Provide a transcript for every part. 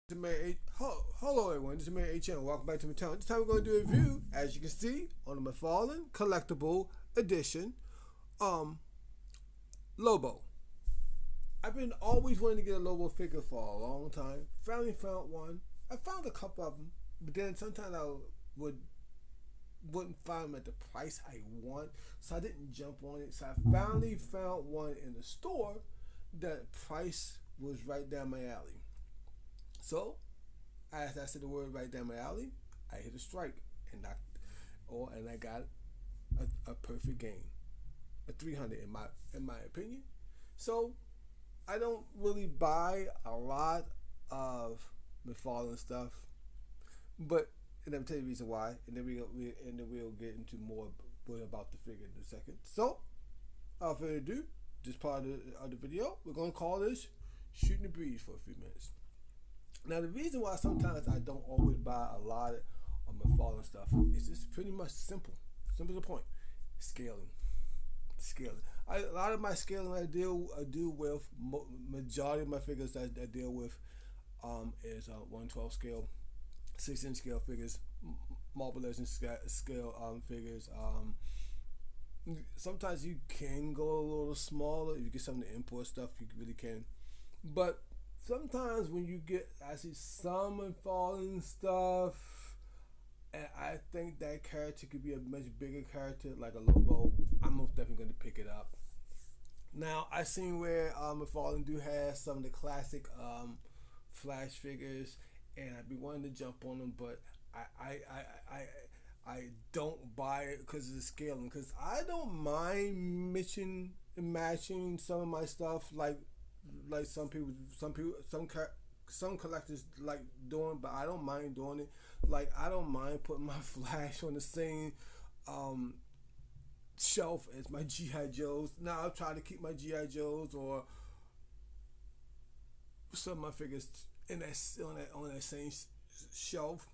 Hello everyone, this is Mayor H and welcome back to my channel. This time we're going to do a review, as you can see, on the McFARLANE Collectible Edition, Lobo. I've been always wanting to get a Lobo figure for a long time. Finally found one. I found a couple of them, but then sometimes I wouldn't find them at the price I want, so I didn't jump on it. So I finally found one in the store that price was right down my alley. So, as I said the word right down my alley, I hit a strike and I got a perfect game, a 300 in my opinion. So, I don't really buy a lot of McFarlane stuff, but and I'll tell you the reason why, and then we'll get into more about the figure in a second. So, without further ado, this part of the video, we're gonna call this shooting the breeze for a few minutes. Now, the reason why sometimes I don't always buy a lot of McFarlane stuff is just pretty much simple. Simple to the point. Scaling. A lot of my scaling I do with, majority of my figures that I deal with is 1/12 scale, 6-inch scale figures, Marble Legends scale figures. Sometimes you can go a little smaller. If you get some of the import stuff, you really can. But sometimes when you get actually some McFarlane stuff, and I think that character could be a much bigger character, like a Lobo, I'm most definitely going to pick it up. Now, I've seen where McFarlane do have some of the classic Flash figures, and I'd be wanting to jump on them, but I don't buy it because of the scaling. Because I don't mind mixing and matching some of my stuff, like some collectors like doing, but I don't mind doing it. Like, I don't mind putting my Flash on the same shelf as my G.I. Joes. Now I'll try to keep my G.I. Joes or some of my figures in on that same shelf,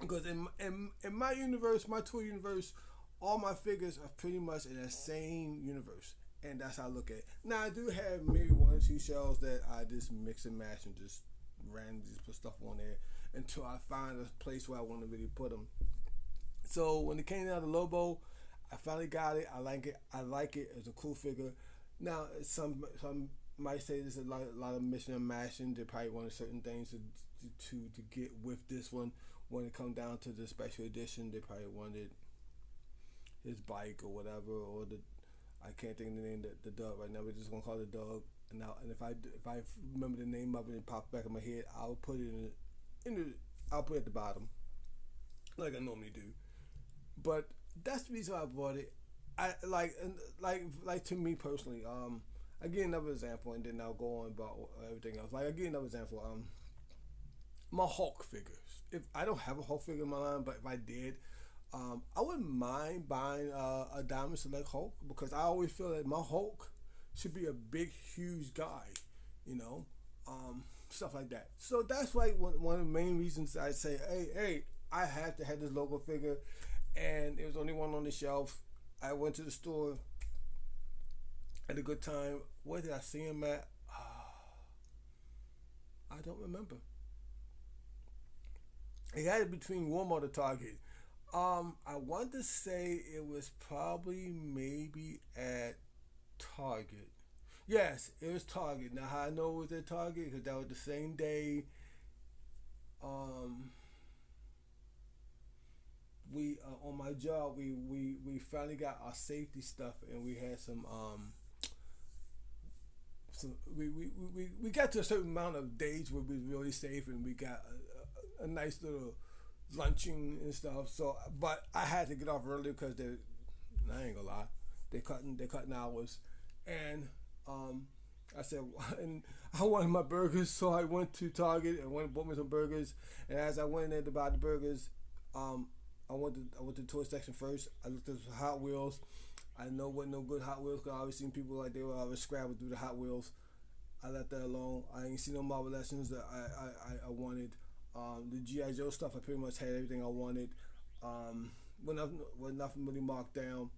because in my universe, my toy universe, all my figures are pretty much in that same universe. And that's how I look at it. Now, I do have maybe 1 or 2 shells that I just mix and match and just randomly just put stuff on there until I find a place where I want to really put them. So when it came out of Lobo, I finally got it. I like it. It's a cool figure. Now, some might say there's a lot of mixing and matching. They probably wanted certain things to get with this one. When it come down to the special edition, they probably wanted his bike or whatever, or I can't think of the name, the dog right now. We're just gonna call it dog. And if I remember the name of it and it pops back in my head, I'll put it I'll put it at the bottom, like I normally do. But that's the reason why I bought it. I like to me personally. I give another example, and then I'll go on about everything else. Like, I give another example. My Hulk figures. If I don't have a Hulk figure in my line, but if I did, I wouldn't mind buying a Diamond Select Hulk, because I always feel that my Hulk should be a big, huge guy, stuff like that. So that's like one of the main reasons I say, hey, I have to have this Logo figure, and there was only one on the shelf. I went to the store, had a good time. Where did I see him at? I don't remember. It had it between Walmart or Target. I want to say it was probably maybe at Target. Yes, it was Target. Now, how I know it was at Target, because that was the same day we on my job we finally got our safety stuff, and we had we got to a certain amount of days where we were really safe, and we got a nice little lunching and stuff. So, but I had to get off early because I ain't gonna lie, they're cutting hours, and I said, and I wanted my burgers, so I went to Target and went and bought me some burgers. And as I went in there to buy the burgers, I went to the toy section first. I looked at Hot Wheels. I know wasn't no good Hot Wheels, because I always seen people like they were always scrabbling through the Hot Wheels. I let that alone. I ain't seen no Marvel Legends that I wanted. The G.I. Joe stuff, I pretty much had everything I wanted. When nothing really marked down,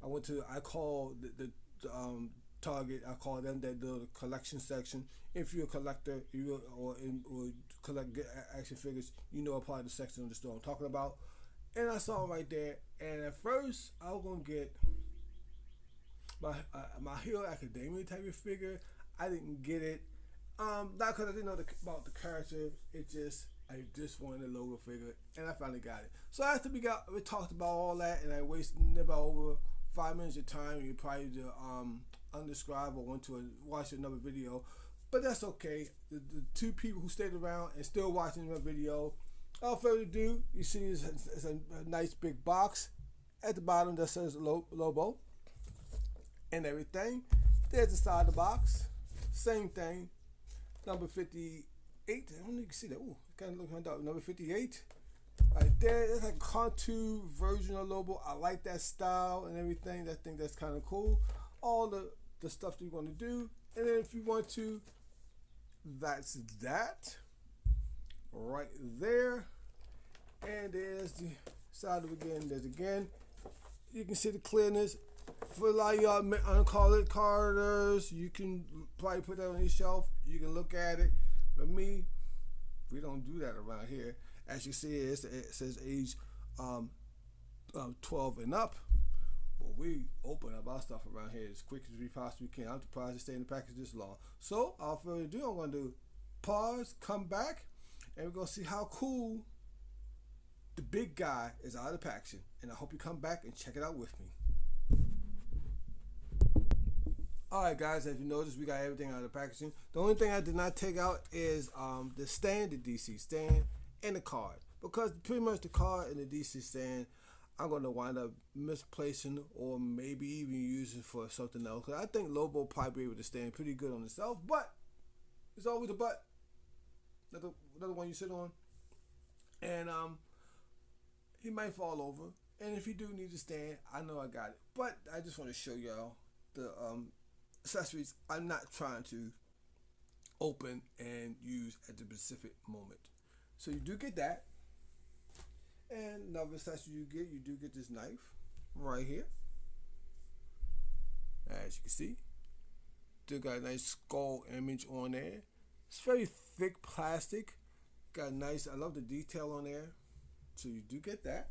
I called the Target. I call them that little collection section. If you're a collector, or collect get action figures, you know a part of the section of the store I'm talking about. And I saw it right there. And at first, I was gonna get my Hero Academia type of figure. I didn't get it. Not because I didn't know about the character. I just wanted a logo figure, and I finally got it. So after we talked about all that, and I wasted about over 5 minutes of time. You probably unsubscribe or went to watch another video, but that's okay. The two people who stayed around and still watching my video. Without further ado, you see it's a nice big box at the bottom that says Lobo and everything. There's the side of the box, same thing. Number 58. I don't know if you can see that. Ooh, kind of looking up. Number 58. Right there. It's like a cartoon version of Lobo. I like that style and everything. I think that's kind of cool. All the stuff that you want to do. And then if you want to, that's that. Right there. And there's the side of it again. There's again. You can see the clearness. For a lot of y'all uncolored carders, you can probably put that on your shelf. You can look at it. But me, we don't do that around here. As you see, it says age 12 and up. But we open up our stuff around here as quick as we possibly can. I'm surprised it stayed in the package this long. So, without further ado, I'm going to pause, come back, and we're going to see how cool the big guy is out of the packaging. And I hope you come back and check it out with me. Alright guys, as you notice, we got everything out of the packaging. The only thing I did not take out is the stand, the DC stand, and the card. Because pretty much the card and the DC stand, I'm going to wind up misplacing or maybe even using for something else. Because I think Lobo will probably be able to stand pretty good on itself, but there's always a but. Another one you sit on. And he might fall over. And if you do need to stand, I know I got it. But I just want to show y'all the accessories I'm not trying to open and use at the specific moment. So you do get that. And another accessory you do get this knife right here. As you can see, still got a nice skull image on there. It's very thick plastic. Got nice, I love the detail on there. So you do get that.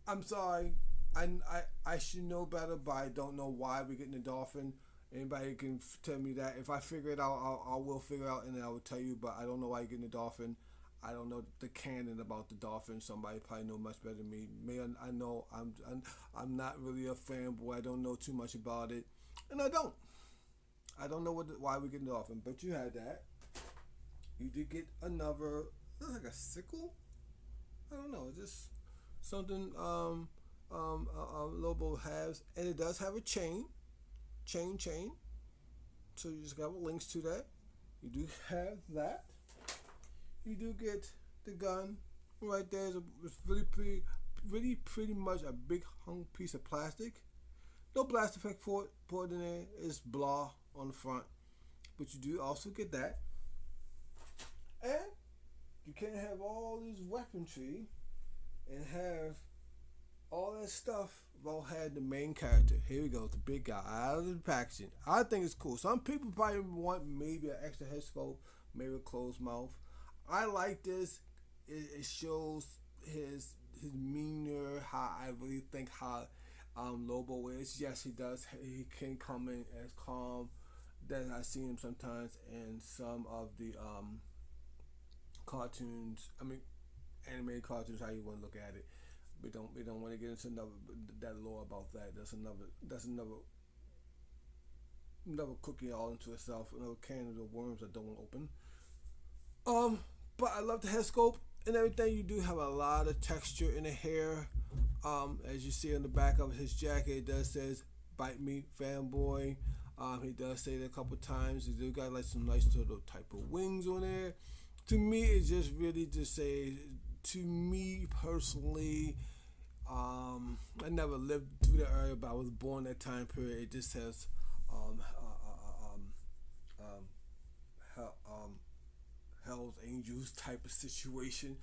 I'm sorry, I should know better, but I don't know why we're getting the dolphin. Anybody can tell me that. If I figure it out, I will figure it out and then I will tell you, but I don't know why you're getting the dolphin. I don't know the canon about the dolphin. Somebody probably know much better than me. I know I'm not really a fanboy. I don't know too much about it, and I don't know why we're getting the dolphin. But you had that. You did get another. Looks like a sickle. I don't know. It's just something Lobo has, and it does have a chain. So you just got links to that. You do have that. You do get the gun right there. It's really pretty much a big hung piece of plastic. No blast effect port in there. It's blah on the front, but you do also get that. And you can't have all this weaponry and have all that stuff about had the main character. Here we go, the big guy out of the packaging. I think it's cool. Some people probably want maybe an extra head sculpt, maybe a closed mouth. I like this. It shows his demeanor, how I really think how Lobo is. Yes, he does. He can come in as calm. That I see him sometimes in some of the cartoons. I mean, animated cartoons. How you want to look at it. We don't want to get into that lore about that. That's another cookie all into itself. Another can of worms that don't open. But I love the head sculpt and everything. You do have a lot of texture in the hair. As you see on the back of his jacket, it does says "Bite Me, Fanboy." He does say it a couple times. He do got like some nice little type of wings on there. To me, it just really just say. To me personally, I never lived through the area, but I was born that time period. It just says Hell's Angels type of situation.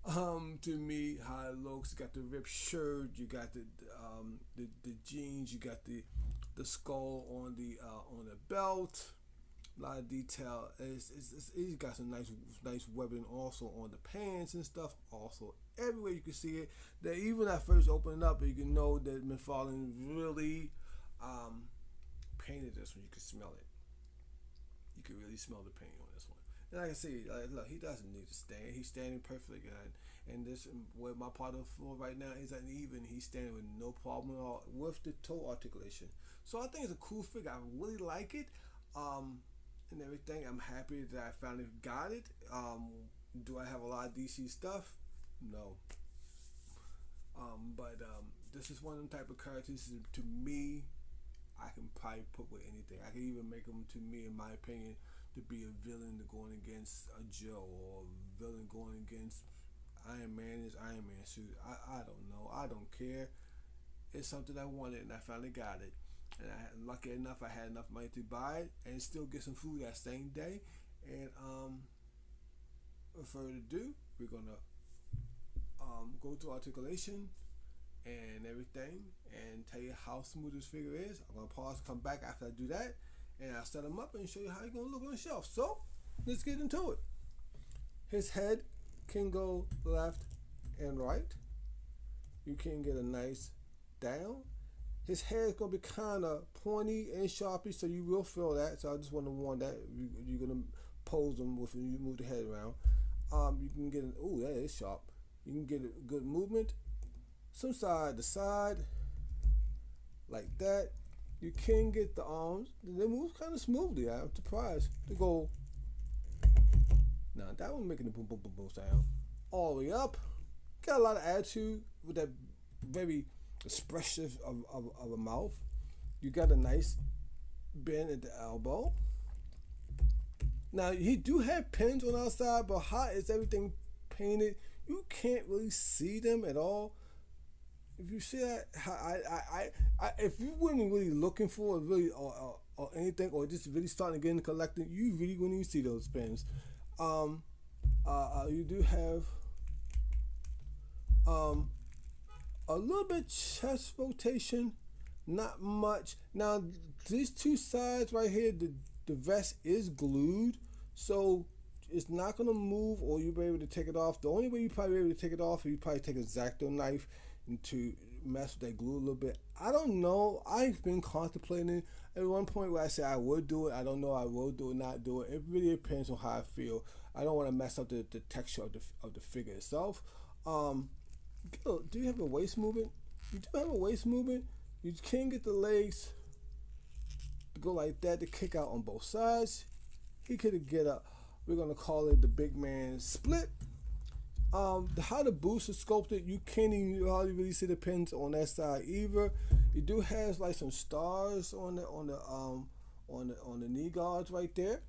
To me, how it looks. You got the ripped shirt, you got the jeans, you got the skull on the belt. A lot of detail. He's got some nice webbing also on the pants and stuff. Also, everywhere you can see it. That even at first opening up, you can know that McFARLANE really painted this one. You can smell it. You can really smell the paint on this one. And like I say, look, he doesn't need to stand. He's standing perfectly good. And this, where my part of the floor right now is uneven, he's standing with no problem at all with the toe articulation. So I think it's a cool figure. I really like it. And everything. I'm happy that I finally got it. Do I have a lot of DC stuff? No. But this is one of them type of characters. To me, I can probably put with anything. I can even make him, to me, in my opinion, to be a villain going against a Joe, or a villain going against Iron Man. Is Iron Man suit. I don't know. I don't care. It's something I wanted, and I finally got it. And lucky enough, I had enough money to buy it and still get some food that same day. And without further ado, we're gonna go through articulation and everything, and tell you how smooth this figure is. I'm gonna pause, come back after I do that, and I'll set him up and show you how he's gonna look on the shelf. So let's get into it. His head can go left and right. You can get a nice down. His hair is going to be kind of pointy and sharpy, so you will feel that. So I just want to warn that you're going to pose them with when you move the head around. You can get that is sharp. You can get a good movement, some side to side, like that. You can get the arms. They move kind of smoothly. I'm surprised. They go. Now that one making the boom boom boom boom sound all the way up. Got a lot of attitude with that very expressive of a mouth. You got a nice bend at the elbow. Now he do have pins on the outside, but how is everything painted? You can't really see them at all. If you see that, if you weren't really looking for it really or anything, or just really starting to get into collecting, you really wouldn't even see those pins. You do have a little bit chest rotation, not much. Now these two sides right here, the vest is glued, so it's not gonna move, or you'll be able to take it off. The only way you probably be able to take it off is you probably take a X-Acto knife and to mess with that glue a little bit. I don't know. I've been contemplating at one point where I said I would do it. I don't know. I will do it, not do it. It really depends on how I feel. I don't want to mess up the texture of the figure itself. Do you have a waist movement? You do have a waist movement. You can get the legs to go like that to kick out on both sides. He could get a, we're gonna call it the big man split. How the boots are sculpted, you can't even hardly really see the pins on that side either. You do have like some stars on the knee guards right there.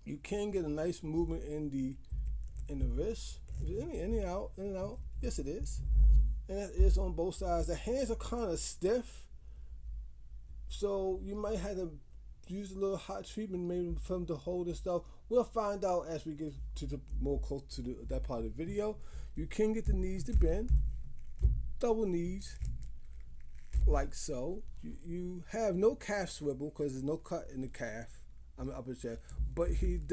You can get a nice movement in the wrist. In and out. Yes, it is. And that is on both sides. The hands are kind of stiff, so you might have to use a little hot treatment maybe for them to hold and stuff. We'll find out as we get to the more close to that part of the video. You can get the knees to bend, double knees, like so. You have no calf swivel because there's no cut in the calf. I'm the upper chest, but it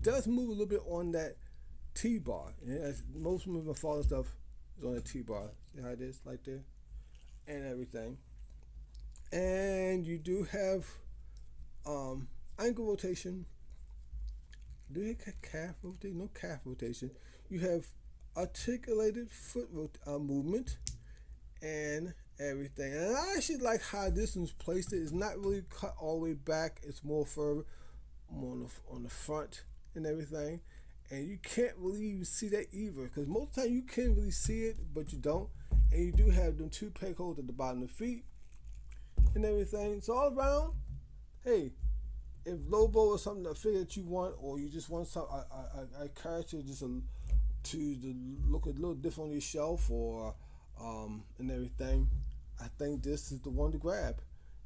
does move a little bit on that T-bar. And most of my father stuff is on the T-bar. See how it is, like there, and everything. And you do have ankle rotation. Do you have calf rotation? No calf rotation. You have articulated foot movement and everything. And I actually like how this one's placed. It's not really cut all the way back. It's more further on the front and everything. And you can't really even see that either, because most of the time you can really see it, but you don't. And you do have them two peg holes at the bottom of the feet and everything. So all around, hey, if Lobo is something, a figure that you want, or you just want some a character just to look a little different on your shelf, or and everything, I think this is the one to grab.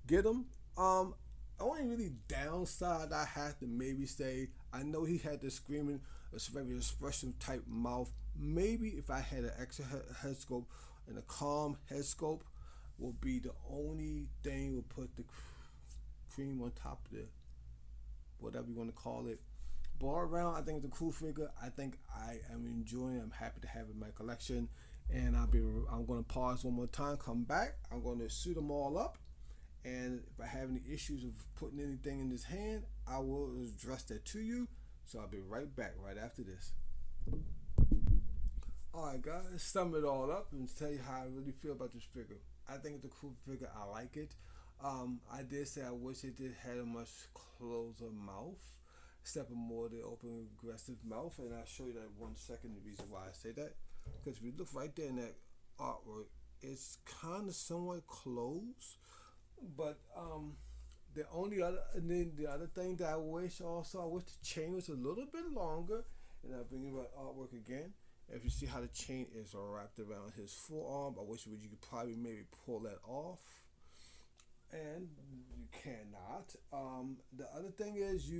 Get them. Only really downside I have to maybe say, I know he had the screaming, a very expressive type mouth. Maybe if I had an extra head scope and a calm head scope, will be the only thing will put the cream on top of the whatever you want to call it. But all around, I think it's a cool figure. I think I am enjoying it. I'm happy to have it in my collection. And I'm going to pause one more time, come back. I'm going to suit them all up. And if I have any issues of putting anything in his hand, I will address that to you. So I'll be right back right after this. Alright guys, let's sum it all up and tell you how I really feel about this figure. I think it's a cool figure. I like it. I did say I wish it did had a much closer mouth. Step more the open aggressive mouth, and I'll show you that 1 second. The reason why I say that, because if you look right there in that artwork, it's kind of somewhat closed. But the only other, and then the other thing that I wish the chain was a little bit longer. And I'll bring you my artwork again. If you see how the chain is wrapped around his forearm, I wish you could probably maybe pull that off. And you cannot. The other thing is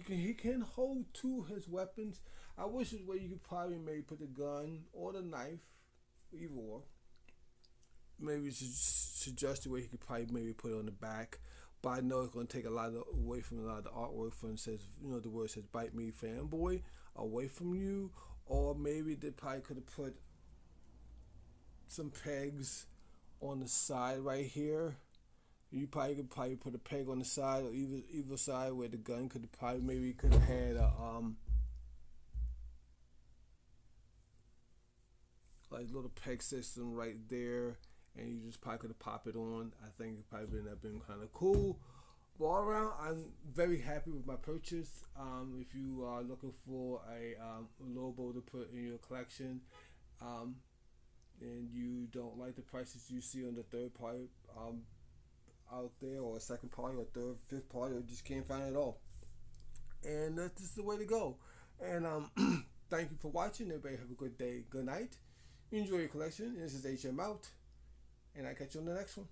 he can hold two his weapons. I wish it where you could probably maybe put the gun or the knife, either or. Maybe suggest the way he could probably maybe put it on the back. But I know it's going to take away from a lot of the artwork. For instance, the word says "Bite Me, Fanboy," away from you. Or maybe they probably could have put some pegs on the side right here. You probably could put a peg on the side, or either side, where the gun could have had a like little peg system right there, and you just probably could have popped it on. I think it probably would have been kind of cool. But all around, I'm very happy with my purchase. If you are looking for a Lobo to put in your collection, and you don't like the prices you see on the third party out there, or a second party, or third, fifth party, or just can't find it all, and that's just the way to go. And thank you for watching. Everybody have a good day, good night. Enjoy your collection. This is HM out, and I'll catch you on the next one.